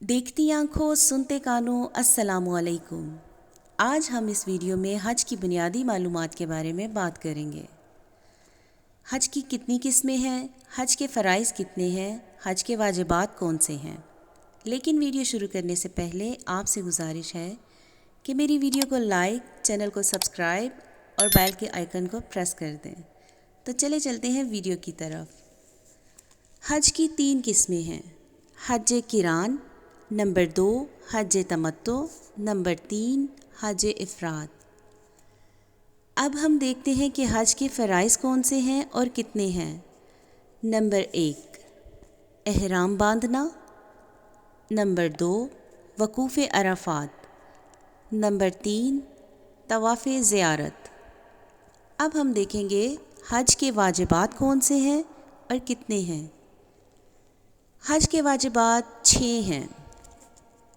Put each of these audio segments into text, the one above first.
देखती आंखों सुनते कानों अस्सलामु अलैकुम। आज हम इस वीडियो में हज की बुनियादी मालूमात के बारे में बात करेंगे। हज की कितनी किस्में हैं, हज के फ़राइज़ कितने हैं, हज के वाजिबात कौन से हैं। लेकिन वीडियो शुरू करने से पहले आपसे गुजारिश है कि मेरी वीडियो को लाइक, चैनल को सब्सक्राइब और बेल के आइकन को प्रेस कर दें। तो चलते हैं वीडियो की तरफ। हज की 3 किस्में हैं। हज किरान, नंबर 2 हज तमत्तो, नंबर 3 हज इफ़राद। अब हम देखते हैं कि हज के फ़राइज़ कौन से हैं और कितने हैं। नंबर 1 एहराम बांधना, नंबर 2 वकूफ़ अराफ़ात, नंबर 3 तवाफ़ ज़ियारत। अब हम देखेंगे हज के वाजिबात कौन से हैं और कितने हैं। हज के वाजिबात 6 हैं,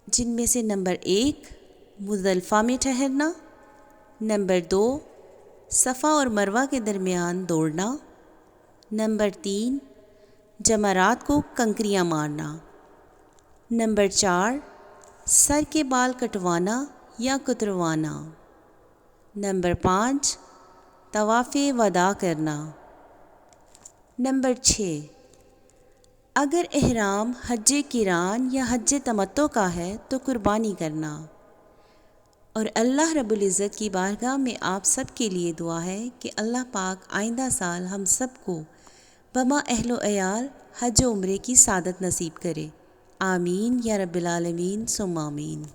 जिनमें से नंबर 1 मुज़दलिफ़ा में ठहरना, नंबर 2 सफ़ा और मरवा के दरमियान दौड़ना, नंबर 3 जमरात को कंकरियाँ मारना, नंबर 4 सर के बाल कटवाना या कुतरवाना, नंबर 5 तवाफ़े वदा करना, नंबर 6 अगर एहराम हज किरान या हज तमत्तो का है तो कुर्बानी करना। और अल्लाह रब्बुल इज़्ज़त की बारगाह में आप सब के लिए दुआ है कि अल्लाह पाक आइंदा साल हम सब को बमा अहलो अयाल हज उम्रे की सादत नसीब करे। आमीन या रब्बिल आलमीन सुम्मा आमीन।